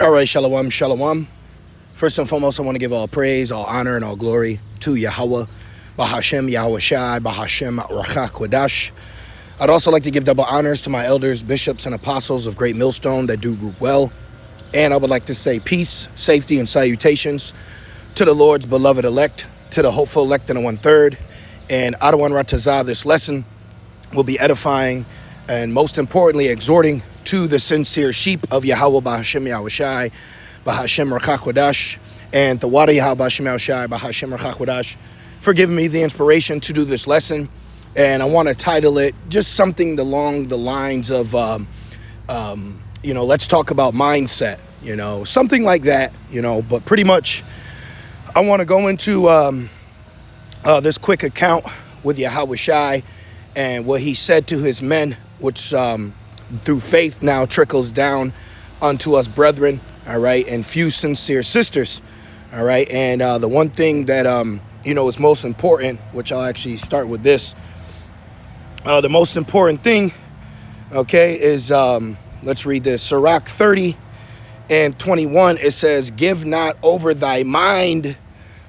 All right, shalom, shalom. First and foremost, I want to give all praise, all honor, and all glory to Yahweh, Bahashem, Yahweh Shai, Bahashem, Rachach Kodash. I'd also like to give double honors to my elders, bishops, and apostles of Great Millstone that do group well. And I would like to say peace, safety, and salutations to the Lord's beloved elect, to the hopeful elect in the 1/3. And Adawan Ratazah, this lesson will be edifying and most importantly, exhorting to the sincere sheep of Yahweh Bahashem Yahweh Shai, Bahashem Rachach Kodash, and the Wada Yahweh Bahashem Yahweh Shai, Bahashem Rachach Kodash, for giving me the inspiration to do this lesson. And I want to title it just something along the lines of, let's talk about mindset, something like that, but pretty much I want to go into this quick account with Yahweh Shai and what he said to his men, which through faith now trickles down unto us brethren, all right, and few sincere sisters, all right. And the one thing that, is most important, which I'll actually start with this, the most important thing, okay, is, let's read this, Sirach 30:21, it says, give not over thy mind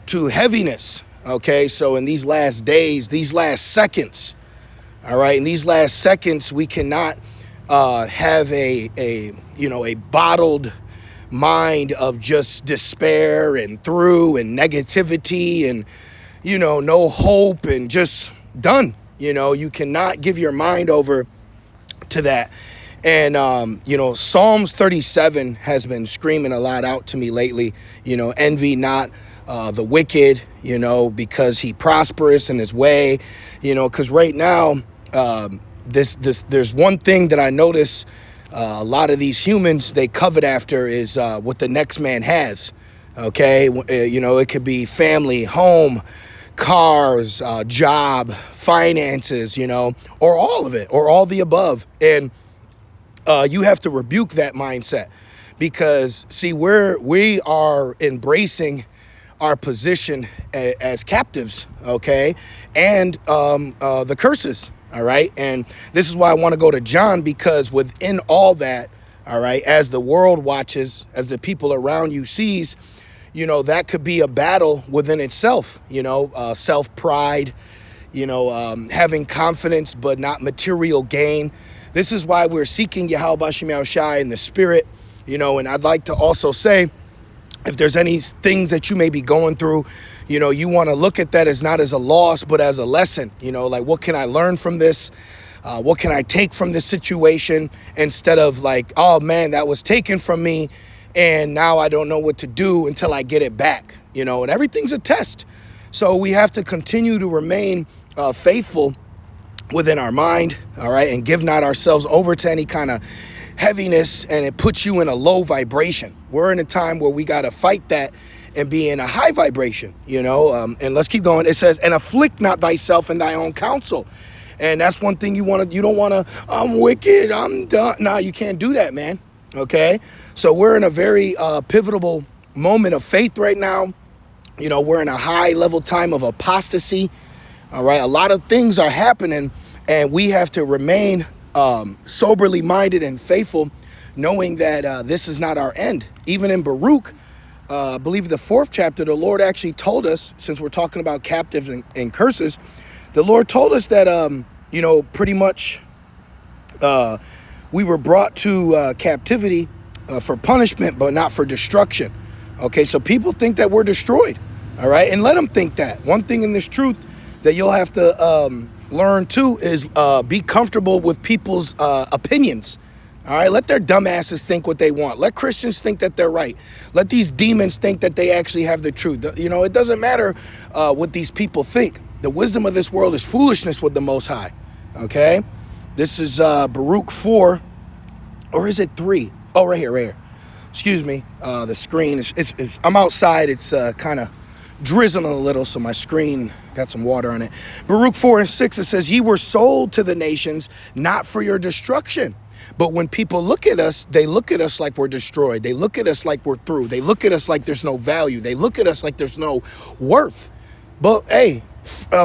to heaviness, okay. So in these last days, these last seconds, all right, in these last seconds, we cannot have a bottled mind of just despair and negativity and, no hope and just done. You cannot give your mind over to that. And, Psalms 37 has been screaming a lot out to me lately, envy not the wicked, because he prosperous in his way, because right now, there's one thing that I notice a lot of these humans, they covet after is what the next man has. Okay. It could be family, home, cars, job, finances, or all of it, or all the above. And you have to rebuke that mindset because, see, we are embracing our position as captives, okay, and the curses, all right. And this is why I want to go to John, because within all that, all right, as the world watches, as the people around you sees, that could be a battle within itself, self-pride, having confidence but not material gain. This is why we're seeking Yahweh Bahashem Yahweh Shai in the spirit, and I'd like to also say, if there's any things that you may be going through, you want to look at that as not as a loss, but as a lesson, like what can I learn from this? What can I take from this situation, instead of like, oh man, that was taken from me and now I don't know what to do until I get it back, and everything's a test. So we have to continue to remain faithful within our mind, all right, and give not ourselves over to any kind of heaviness, and it puts you in a low vibration. We're in a time where we got to fight that and be in a high vibration, and let's keep going. It says, and afflict not thyself in thy own counsel. And that's one thing you don't want to, I'm wicked, I'm done. Nah, you can't do that, man. Okay. So we're in a very pivotal moment of faith right now. We're in a high level time of apostasy. All right. A lot of things are happening, and we have to remain soberly minded and faithful, knowing that this is not our end. Even in Baruch, I believe the 4th chapter, the Lord actually told us, since we're talking about captives and curses, the Lord told us that, pretty much we were brought to captivity for punishment, but not for destruction. Okay, so people think that we're destroyed. All right, and let them think that. One thing in this truth that you'll have to learn too is be comfortable with people's opinions. All right, let their dumbasses think what they want. Let Christians think that they're right. Let these demons think that they actually have the truth. It doesn't matter what these people think. The wisdom of this world is foolishness with the Most High. Okay, this is Baruch 4, or is it 3? Oh, right here. Excuse me. The screen is I'm outside. It's kind of drizzling a little, so my screen got some water on it. Baruch 4:6, it says, ye were sold to the nations, not for your destruction. But when people look at us, they look at us like we're destroyed. They look at us like we're through. They look at us like there's no value. They look at us like there's no worth. But hey,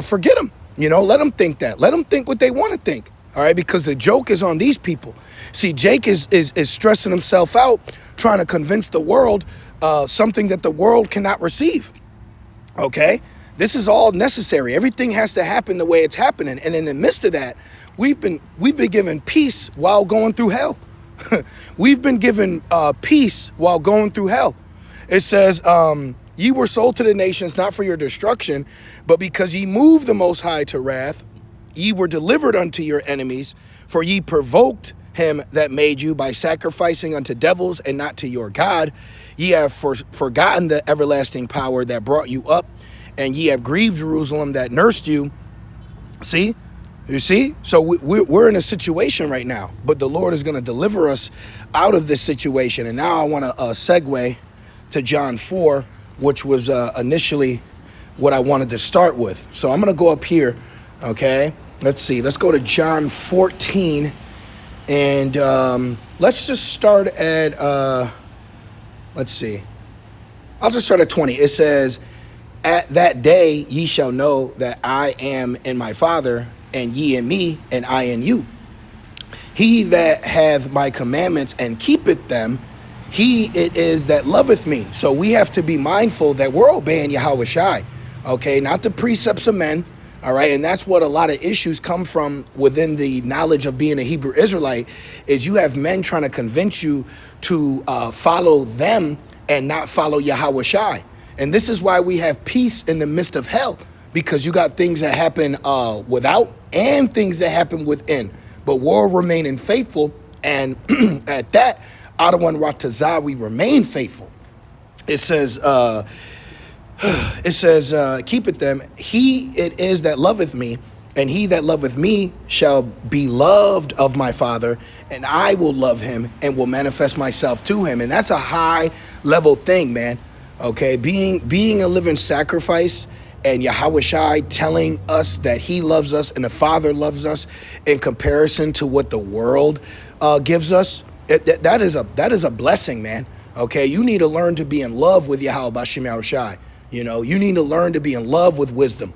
forget them. Let them think that. Let them think what they want to think. All right, because the joke is on these people. See, Jake is stressing himself out, trying to convince the world something that the world cannot receive. Okay, this is all necessary. Everything has to happen the way it's happening, and in the midst of that, we've been given peace while going through hell. We've been given peace while going through hell. It says, ye were sold to the nations, not for your destruction, but because ye moved the Most High to wrath. Ye were delivered unto your enemies, for ye provoked him that made you by sacrificing unto devils and not to your God. Ye have forgotten the everlasting power that brought you up, and ye have grieved Jerusalem that nursed you. See? You see? So we're in a situation right now, but the Lord is going to deliver us out of this situation. And now I want to segue to John 4, which was initially what I wanted to start with. So I'm going to go up here, okay? Let's see. Let's go to John 14, and let's just start at, let's see. I'll just start at 20. It says, at that day ye shall know that I am in my Father, and ye in me, and I in you. He that hath my commandments and keepeth them, he it is that loveth me. So we have to be mindful that we're obeying Yahweh Shai, okay? Not the precepts of men, all right? And that's what a lot of issues come from within the knowledge of being a Hebrew Israelite, is you have men trying to convince you to follow them and not follow Yahweh Shai. And this is why we have peace in the midst of hell, because you got things that happen without and things that happen within. But we're remaining faithful, and at that, Adawan Ratazah, we remain faithful. It says, keep it them. He it is that loveth me, and he that loveth me shall be loved of my Father, and I will love him and will manifest myself to him. And that's a high level thing, man. Okay, being a living sacrifice, and Yahweh Shai telling us that he loves us and the Father loves us in comparison to what the world gives us. That is a blessing, man. Okay, you need to learn to be in love with Yahweh Bashim Yahweh Shai. You know, you need to learn to be in love with wisdom.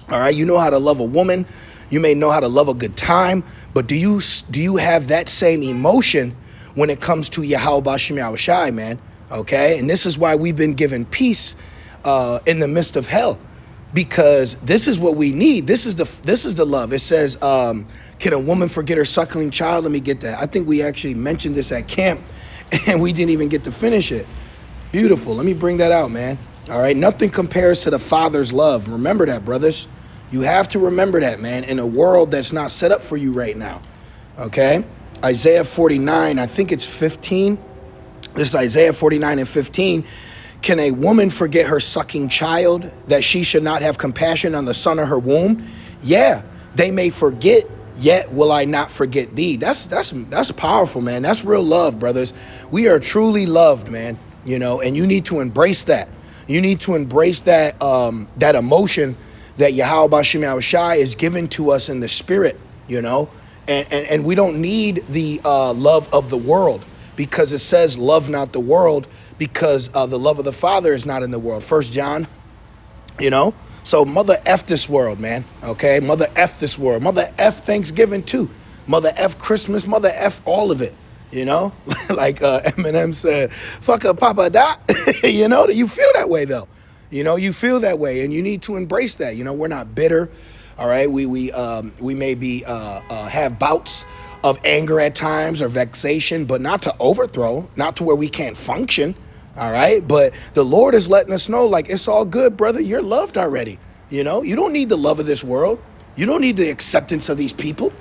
All right, you know how to love a woman. You may know how to love a good time, but do you have that same emotion when it comes to Yahweh Bashim Yahweh Shai, man? Okay, and this is why we've been given peace in the midst of hell, because this is what we need. This is the love. It says, can a woman forget her suckling child? Let me get that. I think we actually mentioned this at camp, and we didn't even get to finish it. Beautiful. Let me bring that out, man. All right, nothing compares to the Father's love. Remember that, brothers. You have to remember that, man, in a world that's not set up for you right now. Okay, Isaiah 49, I think it's 15. This is Isaiah 49 and 15. Can a woman forget her sucking child, that she should not have compassion on the son of her womb? Yeah, they may forget, yet will I not forget thee. That's powerful, man. That's real love, brothers. We are truly loved, man. You know, and you need to embrace that. You need to embrace that that emotion that Yahweh Bashim Yahweh Shai is given to us in the spirit. You know, and we don't need the love of the world, because it says, love not the world, because the love of the Father is not in the world. 1 John, you know? So mother F this world, man, okay? Mother F this world. Mother F Thanksgiving too. Mother F Christmas. Mother F all of it, you know? Like Eminem said, fuck a Papa Dot. You know, you feel that way though. You know, you feel that way, and you need to embrace that. You know, we're not bitter, all right? We may be have bouts of anger at times or vexation, but not to overthrow, not to where we can't function. All right. But the Lord is letting us know, like, it's all good, brother. You're loved already. You know, you don't need the love of this world. You don't need the acceptance of these people.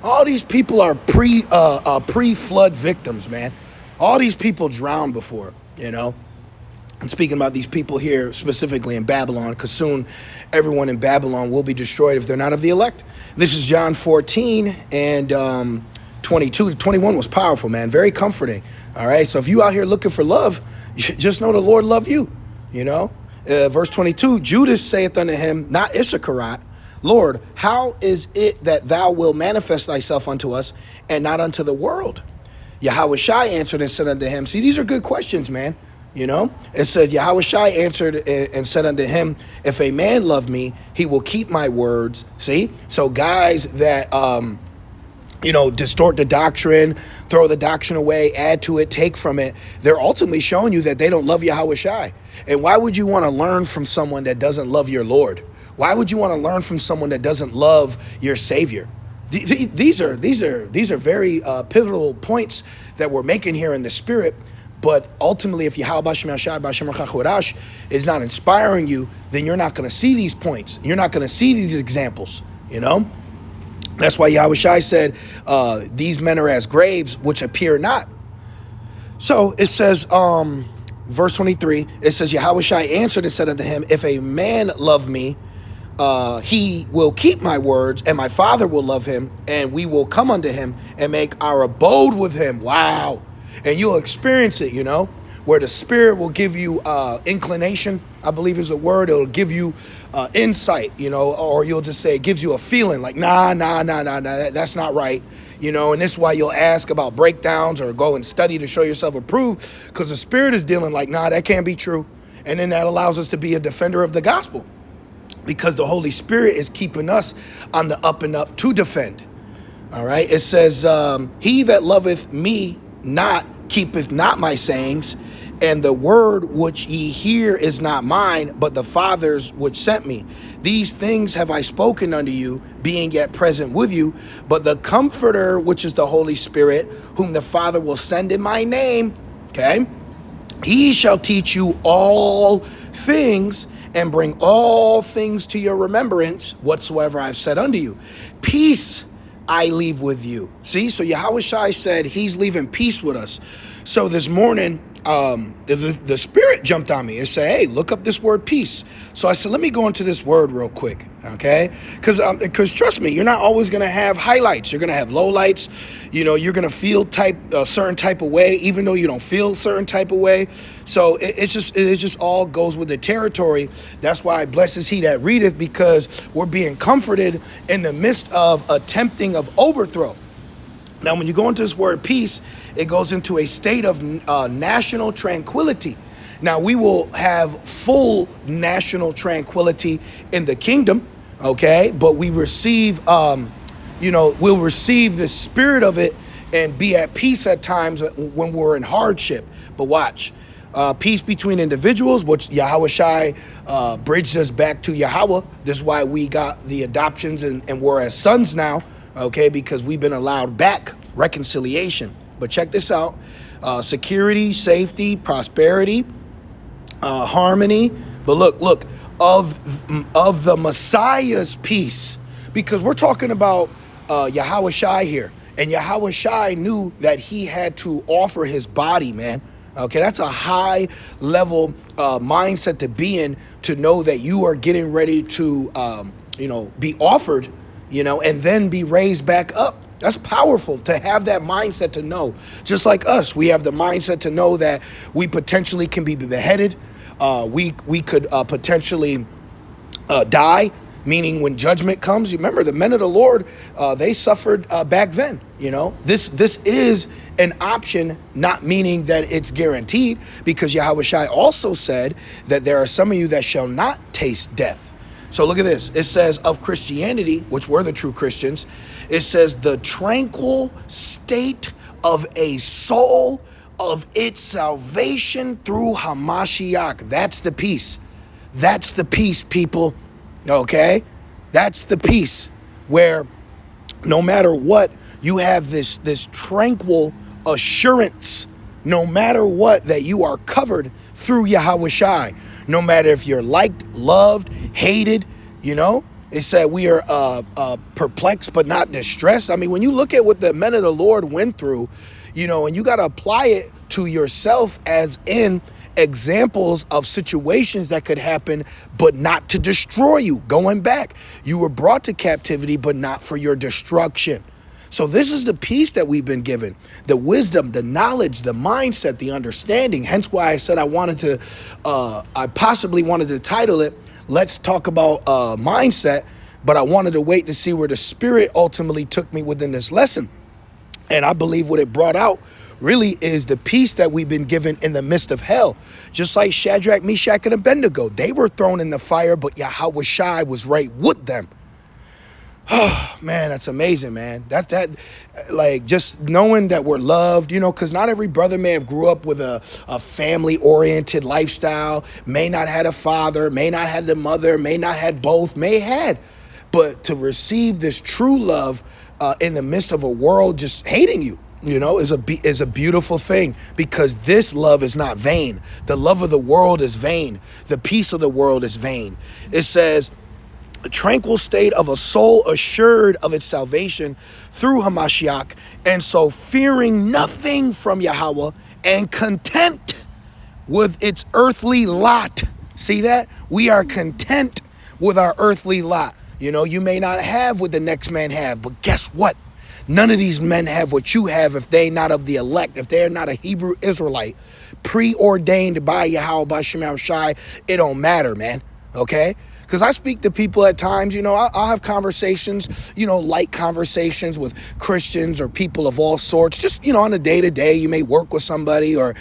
All these people are pre-flood victims, man. All these people drowned before, you know. I'm speaking about these people here specifically in Babylon, because soon everyone in Babylon will be destroyed if they're not of the elect. This is John 14 and 22 to 21 was powerful, man. Very comforting. All right. So if you out here looking for love, just know the Lord love you, you know. Verse 22, Judas saith unto him, not Issachar, Lord, how is it that thou wilt manifest thyself unto us and not unto the world? Yahweh Shai answered and said unto him, see, these are good questions, man. You know, it said, Yahweh Shai answered and said unto him, if a man love me, he will keep my words. See, so guys that distort the doctrine, throw the doctrine away, add to it, take from it. They're ultimately showing you that they don't love Yahweh Shai. And why would you want to learn from someone that doesn't love your Lord? Why would you want to learn from someone that doesn't love your Savior? These are very pivotal points that we're making here in the spirit. But ultimately, if Yahweh Shem Shai B'Shem Chachodash is not inspiring you, then you're not going to see these points. You're not going to see these examples. That's why Yahweh Shai said, these men are as graves which appear not. So it says, verse 23, it says, Yahweh Shai answered and said unto him, if a man love me, he will keep my words, and my Father will love him, and we will come unto him and make our abode with him. Wow. And you'll experience it, where the Spirit will give you inclination, I believe is a word. It'll give you insight, or you'll just say it gives you a feeling like, nah, that's not right. And this is why you'll ask about breakdowns or go and study to show yourself approved, because the Spirit is dealing like, nah, that can't be true. And then that allows us to be a defender of the gospel, because the Holy Spirit is keeping us on the up and up to defend. All right. It says, he that loveth me not keepeth not my sayings, and the word which ye hear is not mine, but the Father's which sent me. These things have I spoken unto you, being yet present with you. But the Comforter, which is the Holy Spirit, whom the Father will send in my name, okay, he shall teach you all things, and bring all things to your remembrance, whatsoever I've said unto you. Peace I leave with you. See, so Yahweh Shai said he's leaving peace with us. So this morning, the Spirit jumped on me and said, hey, look up this word peace. So I said, let me go into this word real quick, okay? Because trust me, you're not always going to have highlights. You're going to have lowlights. You're going to feel a certain type of way, even though you don't feel a certain type of way. So it just all goes with the territory. That's why blessed is he that readeth, because we're being comforted in the midst of a tempting of overthrow. Now, when you go into this word peace, it goes into a state of national tranquility. Now, we will have full national tranquility in the kingdom, okay? But we receive, we'll receive the spirit of it and be at peace at times when we're in hardship. But watch. Peace between individuals, which Yahweh Shai bridged us back to Yahweh. This is why we got the adoptions and we're as sons now, okay, because we've been allowed back reconciliation. But check this out. Security, safety, prosperity, harmony. But look, of the Messiah's peace, because we're talking about Yahweh Shai here. And Yahweh Shai knew that he had to offer his body, man. Okay, that's a high level mindset to be in, to know that you are getting ready to, be offered, and then be raised back up. That's powerful to have that mindset, to know. Just like us, we have the mindset to know that we potentially can be beheaded. We could potentially die. Meaning when judgment comes, you remember the men of the Lord, they suffered back then. This is an option, not meaning that it's guaranteed, because Yahweh Shai also said that there are some of you that shall not taste death. So look at this. It says of Christianity, which we're the true Christians, it says the tranquil state of a soul of its salvation through Hamashiach. That's the peace. That's the peace, people. Okay, that's the peace where no matter what, you have this tranquil assurance, no matter what, that you are covered through Yahweh Shai. No matter if you're liked, loved, hated, it said we are perplexed but not distressed. I mean, when you look at what the men of the Lord went through, and you got to apply it to yourself, as in examples of situations that could happen, but not to destroy you. Going back, you were brought to captivity, but not for your destruction. So this is the peace that we've been given, the wisdom, the knowledge, the mindset, the understanding. Hence why I said I possibly wanted to title it, Let's Talk About Mindset, but I wanted to wait to see where the Spirit ultimately took me within this lesson. And I believe what it brought out really is the peace that we've been given in the midst of hell. Just like Shadrach, Meshach, and Abednego, they were thrown in the fire, but Yahweh Shai was right with them. Man, that's amazing, man. That like just knowing that we're loved, because not every brother may have grew up with a family-oriented lifestyle, may not had a father, may not had the mother, may not had both, may had. But to receive this true love in the midst of a world just hating you, is a beautiful thing, because this love is not vain. The love of the world is vain. The peace of the world is vain. It says, a tranquil state of a soul assured of its salvation through Hamashiach, and so fearing nothing from Yahweh and content with its earthly lot. See that? We are content with our earthly lot. You may not have what the next man have, but guess what? None of these men have what you have if they not of the elect, if they're not a Hebrew Israelite, preordained by Yahweh, by Shema Shai. It don't matter, man. Okay? Because I speak to people at times, I'll have conversations, light conversations with Christians or people of all sorts. Just, on a day-to-day, you may work with somebody and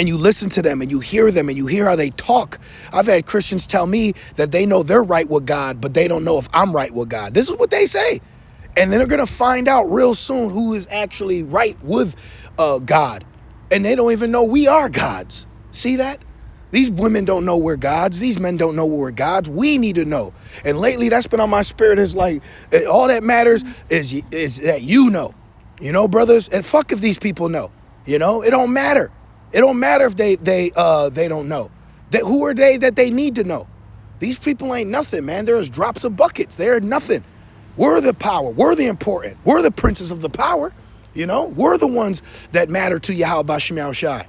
you listen to them and you hear them and you hear how they talk. I've had Christians tell me that they know they're right with God, but they don't know if I'm right with God. This is what they say. And then they're going to find out real soon who is actually right with God. And they don't even know we are gods. See that? These women don't know we're gods. These men don't know we're gods. We need to know. And lately, that's been on my spirit. Is like, all that matters is that brothers. And fuck if these people know. It don't matter. It don't matter if they don't know. Who are they that they need to know? These people ain't nothing, man. They're as drops of buckets. They're nothing. We're the power. We're the important. We're the princes of the power. We're the ones that matter to Yahweh Bashim Shai.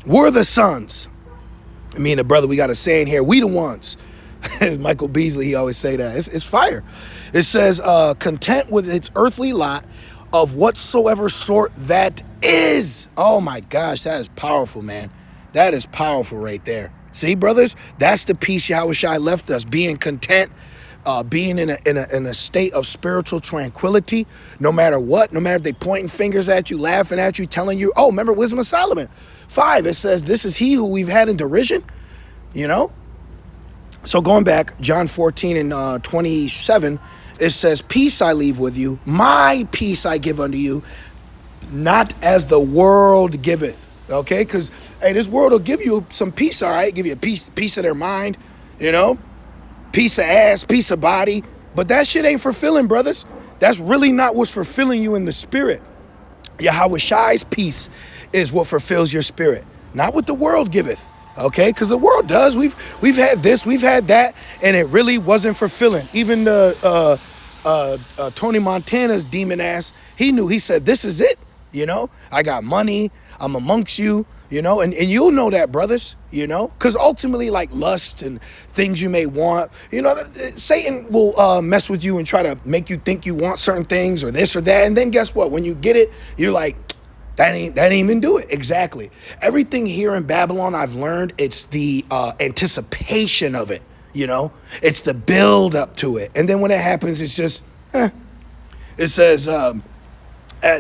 We're the sons. Me and the brother, we got a saying here. We the ones. Michael Beasley, he always say that. It's fire. It says, content with its earthly lot of whatsoever sort that is. Oh my gosh, that is powerful, man. That is powerful right there. See, brothers, that's the peace Yahweh Shai left us. Being content, being in a state of spiritual tranquility, no matter what, no matter if they pointing fingers at you, laughing at you, telling you, oh, remember Wisdom of Solomon 5, it says, this is he who we've had in derision, So going back, John 14 and 27, it says, peace I leave with you, my peace I give unto you, not as the world giveth. Okay, because, hey, this world will give you some peace, all right? Give you a peace of their mind, peace of ass, peace of body. But that shit ain't fulfilling, brothers. That's really not what's fulfilling you in the spirit. Yahweh Shai's peace is what fulfills your spirit, not what the world giveth. Okay, because the world does. We've had this, we've had that, and it really wasn't fulfilling. Even the Tony Montana's demon ass, he knew. He said, "This is it." I got money. I'm amongst you. And you'll know that, brothers. Because ultimately, like lust and things you may want, Satan will mess with you and try to make you think you want certain things or this or that, and then guess what? When you get it, you're like, that ain't even do it. Exactly. Everything here in Babylon, I've learned, it's the anticipation of it. It's the build up to it, and then when it happens, it's just. It says.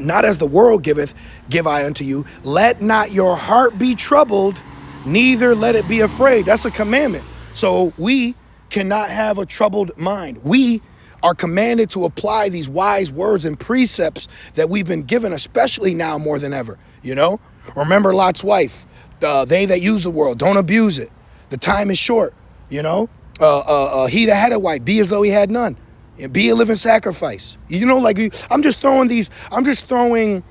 Not as the world giveth, give I unto you. Let not your heart be troubled, neither let it be afraid. That's a commandment. So we cannot have a troubled mind. We are commanded to apply these wise words and precepts that we've been given, especially now more than ever. Remember Lot's wife. They that use the world, don't abuse it. The time is short. He that had a wife, be as though he had none. Be a living sacrifice. I'm just throwing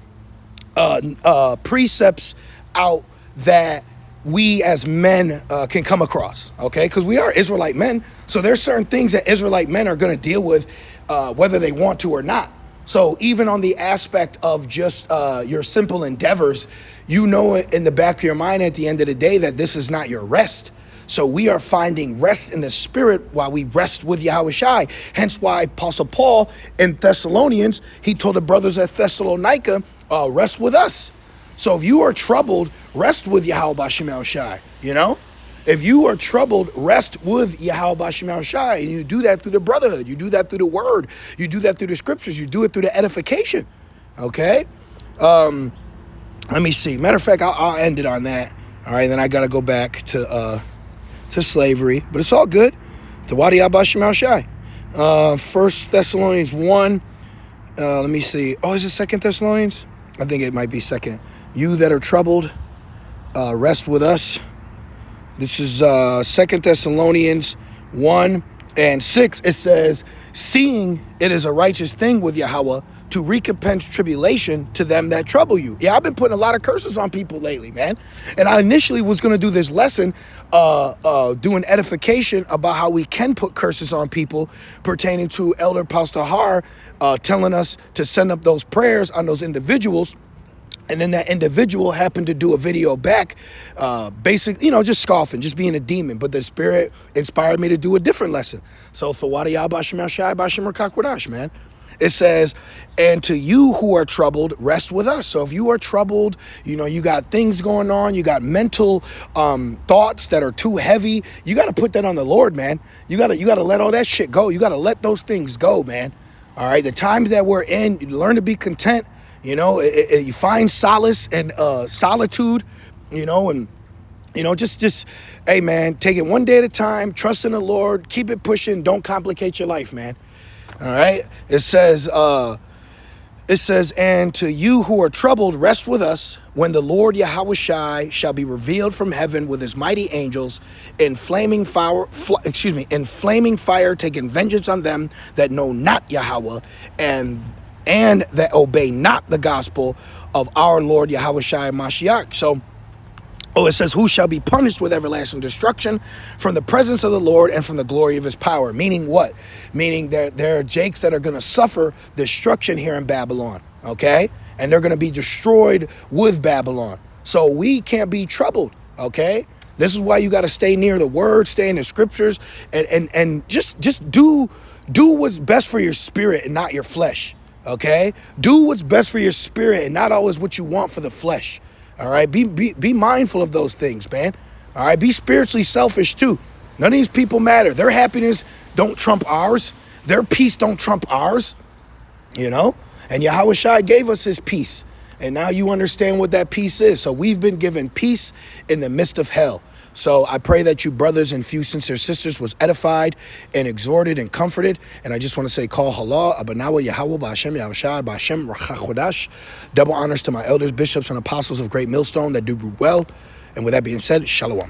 precepts out that we as men can come across, okay? Because we are Israelite men. So there's certain things that Israelite men are going to deal with whether they want to or not. So even on the aspect of just your simple endeavors, in the back of your mind at the end of the day that this is not your rest. So we are finding rest in the spirit while we rest with Yahweh Shai. Hence why Apostle Paul in Thessalonians, he told the brothers at Thessalonica, rest with us. So if you are troubled, rest with Yahweh Bashim Shai. If you are troubled, rest with Yahweh Bashim Shai. And you do that through the brotherhood. You do that through the word. You do that through the scriptures. You do it through the edification. Okay? Let me see. Matter of fact, I'll end it on that. All right, then I got to go back to slavery, but it's all good. The Wadi Abba Shemal Shai. First Thessalonians 1. Let me see. Oh, is it Second Thessalonians? I think it might be second. You that are troubled, rest with us. This is Second Thessalonians 1:6. It says, seeing it is a righteous thing with Yahweh to recompense tribulation to them that trouble you. Yeah, I've been putting a lot of curses on people lately, man. And I initially was going to do this lesson, doing edification about how we can put curses on people pertaining to Elder Pastor Har telling us to send up those prayers on those individuals. And then that individual happened to do a video back, basically, just scoffing, just being a demon. But the Spirit inspired me to do a different lesson. So, man. It says, and to you who are troubled, rest with us. So if you are troubled, you got things going on, you got mental thoughts that are too heavy, you got to put that on the Lord, man. You got to let all that shit go. You got to let those things go, man. All right. The times that we're in, you learn to be content. You find solace and solitude, and just, hey, man, take it one day at a time, trust in the Lord, keep it pushing, don't complicate your life, man. All right. It says, and to you who are troubled, rest with us when the Lord Yahweh Shai shall be revealed from heaven with his mighty angels in flaming fire, taking vengeance on them that know not Yahweh and that obey not the gospel of our Lord Yahweh Shai Mashiach. So, it says, who shall be punished with everlasting destruction from the presence of the Lord and from the glory of his power. Meaning what? Meaning there are Jakes that are going to suffer destruction here in Babylon, okay? And they're going to be destroyed with Babylon. So we can't be troubled, okay? This is why you got to stay near the word, stay in the scriptures, and just do what's best for your spirit and not your flesh, okay? Do what's best for your spirit and not always what you want for the flesh. All right, be mindful of those things, man. All right, be spiritually selfish too. None of these people matter. Their happiness don't trump ours. Their peace don't trump ours, And Yahweh Shai gave us his peace. And now you understand what that peace is. So we've been given peace in the midst of hell. So I pray that you brothers and few sincere sisters was edified and exhorted and comforted. And I just want to say, call halal, abanawa Yahweh, ba'ashem Yahushai, ba'ashem rachachodash. Double honors to my elders, bishops, and apostles of Great Millstone that do well. And with that being said, shalom.